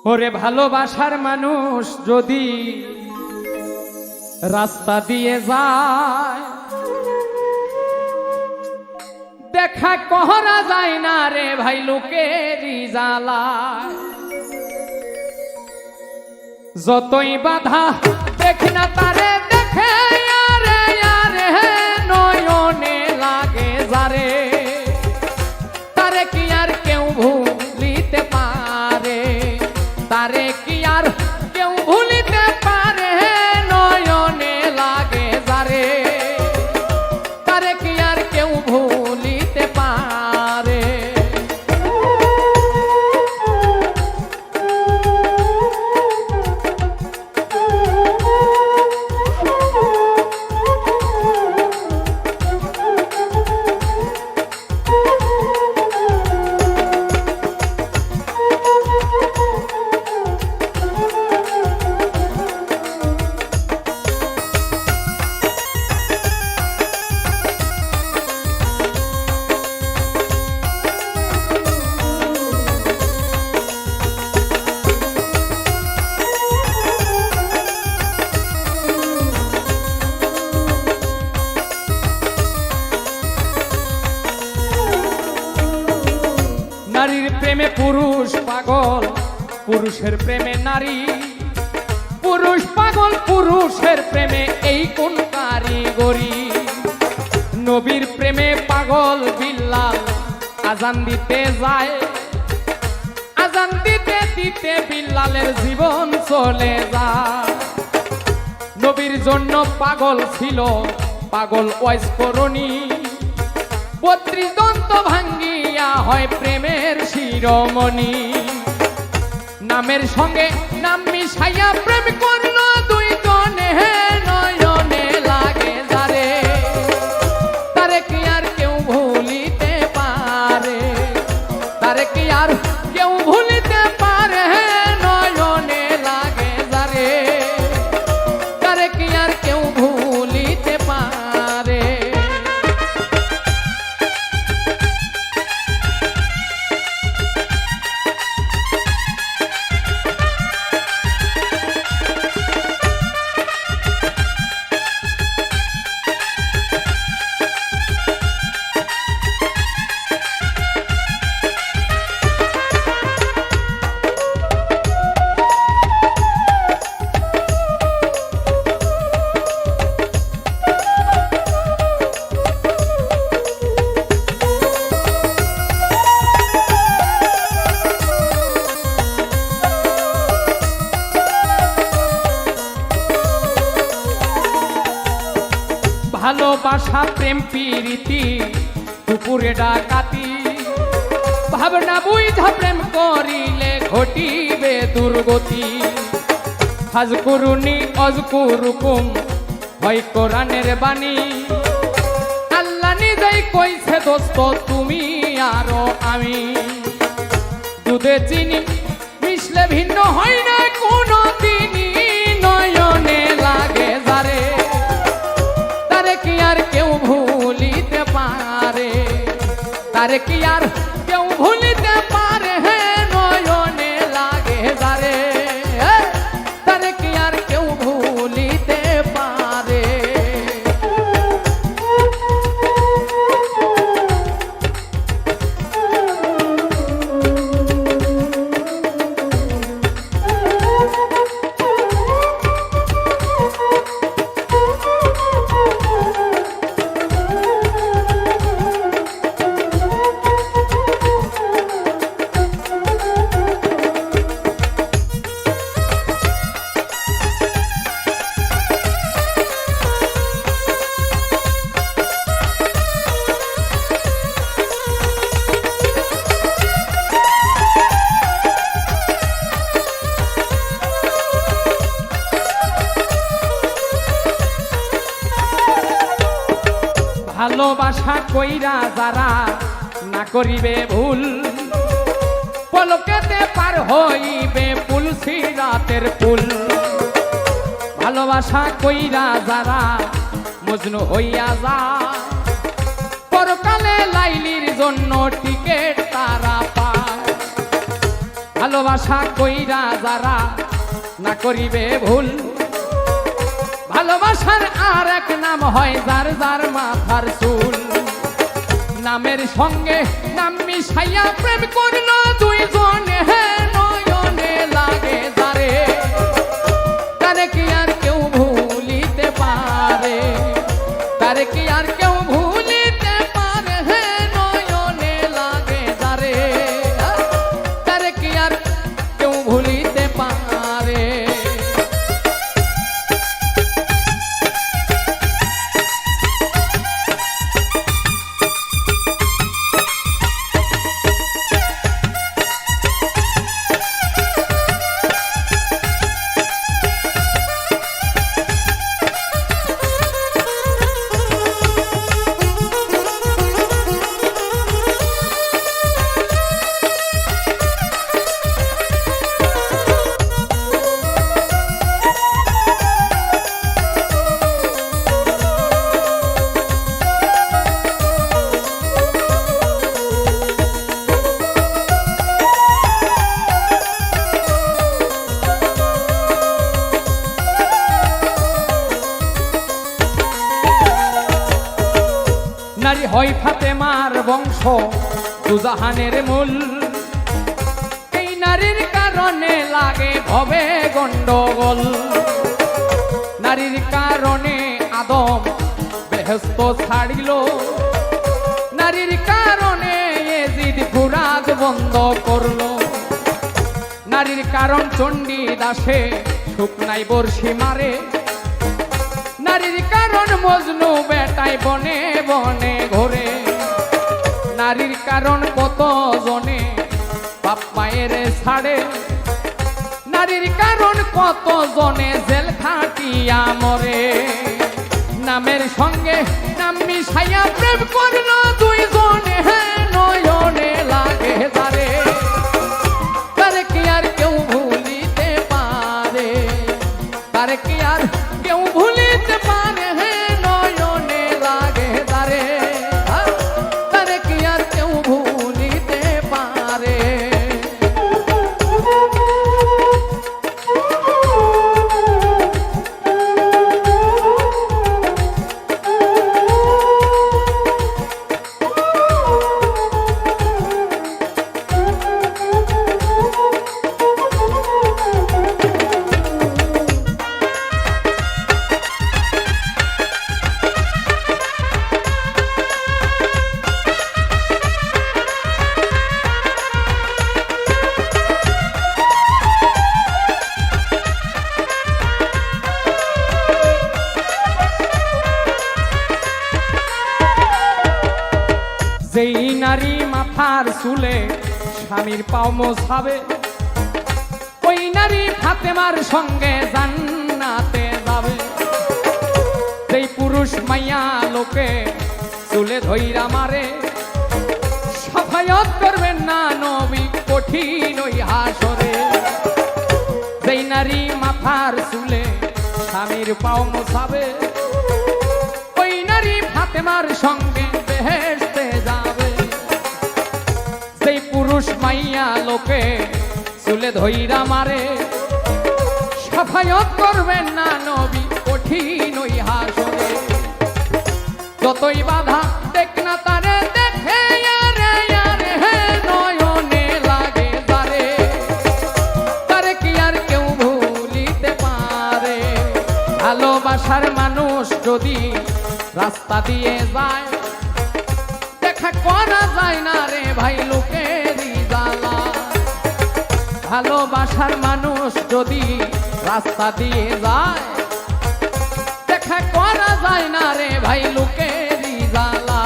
ওরে ভালোবাসার মানুষ যদি রাস্তা দিয়ে যায় দেখা করা যায় না রে ভাই লোকেরই জ্বালায় যতই বাধা দেখি না তারে দেখে আরে আরে নয়নে লাগে যারে তারে কি আর কেউ ভুলিতে পারে তারে কি আর কেউ ভুলিতে পারে নয়নে লাগে যারে তারে কি আর কেউ ভুলিতে পারে নারীর প্রেমে পুরুষ পাগল পুরুষের প্রেমে নারী পুরুষ পাগল পুরুষের প্রেমে এই কোন কারিগরি নবীর প্রেমে পাগল বিল্লাল আজান দিতে যায় আজান দিতে দিতে বিল্লালের জীবন চলে যায় নবীর জন্য পাগল ছিল পাগল ওয়াইস করণী ৩২ দন্ত ভাঙ্গিয়া হয় প্রেমের শিরোমণি নামের সঙ্গে নাম মিশাইয়া প্রেম করল দুই জনে নয়নে লাগে যারে তারে কি আর কেউ ভুলিতে পারে তারে কি আর কেউ ভুলিতে পারে নয়নে লাগে যারে তারে কি আর কেউ ভুলিতে পারে ভালোবাসা প্রেম প্রীতি দুপুরে ডাকাতি ভাবনা বুঝা প্রেম করিলে ঘটিবে দুর্গতি হাজকুরুনি অজকুরুকুম হয় কোরআনের বাণী আল্লাহ নিজেই কইছে দোস্ত তুমি আরো আমি দুধে চিনি মিশলে ভিন্ন হয় না কোনো দিনই নয়নে লাগে যারে তারে কি আর কেউ ভুলিতে পারে তারে কি আর কেউ ভুলিতে পারে নয়নে লাগে যারে তারে কি আর কেউ ভুলিতে পারে ভালোবাসা কইরা যারা না করিবে ভুল পলকেতে পার হইবে পুল সিরাতের পুল ভালোবাসা কইরা যারা মজনু হইয়া যায় পরকালে লাইলির জন্য টিকেট তারা পায় ভালোবাসা কইরা যারা না করিবে ভুল, ভালোবাসার আর এক নাম হয় যার যার মাথার চুল। নামের সঙ্গে নাম মিশাইয়া প্রেম করলো দুইজনে, নয়নে লাগে যারে, তারে কি আর কেউ ভুলিতে পারে, তারে কি আর কেউ ভুলিতে পারে, নয়নে লাগে যারে, তারে কি আর কেউ ভুলিতে পারে। নারী হয় ফাতেমার বংশ দুজাহানের মূল, এই নারীর কারণে লাগে ভবে গন্ডগোল। নারীর কারণে আদম বেহেশত ছাড়িল, নারীর কারণে এজিদ ফুরাত বন্ধ করলো। নারীর কারণ চণ্ডী দাসে শুকনাই বর্ষি মারে, নারীর কারণ মজনু বেটায় বনে বনে ঘোরে। নারীর কারণ কত জনে বাপ মায়ের ছাড়ে, নারীর কারণ কত জনে জেল খাটিয়া মরে। নামের সঙ্গে নাম মিশাইয়া প্রেম করলো দুইজনে, নয়নে লাগে যারে, তারে কি আর কেউ ভুলিতে পারে, তারে কি আর কেউ ভুলিতে পারে, নয়নে লাগে যারে, তারে কি আর কেউ ভুলিতে পারে। যেই নারী মাথার চুলে স্বামীর পাও মোছাবে, ওই নারী ফাতেমার সঙ্গে জান্নাতে যাবে। যেই পুরুষ মাইয়া লোকে চুলে ধইরা মারে, সাফায়াত করবেন না নবী কঠিন ওই হাসরে। যেই নারী মাথার চুলে স্বামীর পাও মোছাবে, ওই নারী ফাতেমার সঙ্গে বেহেশতে যাবে। সেই পুরুষ মাইয়া লোকে চুলে ধইরা মারে, সাফায়াত করবেন না নবী কঠিন ওই হাসরে। যতই বাধা দেখ না তারে দেখে, আরে আরে নয়নে লাগে যারে, তারে কি আর কেউ ভুলিতে পারে। ভালোবাসার মানুষ যদি রাস্তা দিয়ে যায়, দেখা করা যায় না রে ভাই লোকেরই জ্বালা। ভালোবাসার মানুষ যদি রাস্তা দিয়ে যায়, দেখা করা যায় না রে ভাই লোকেরই জ্বালা।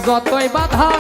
যতই বাধা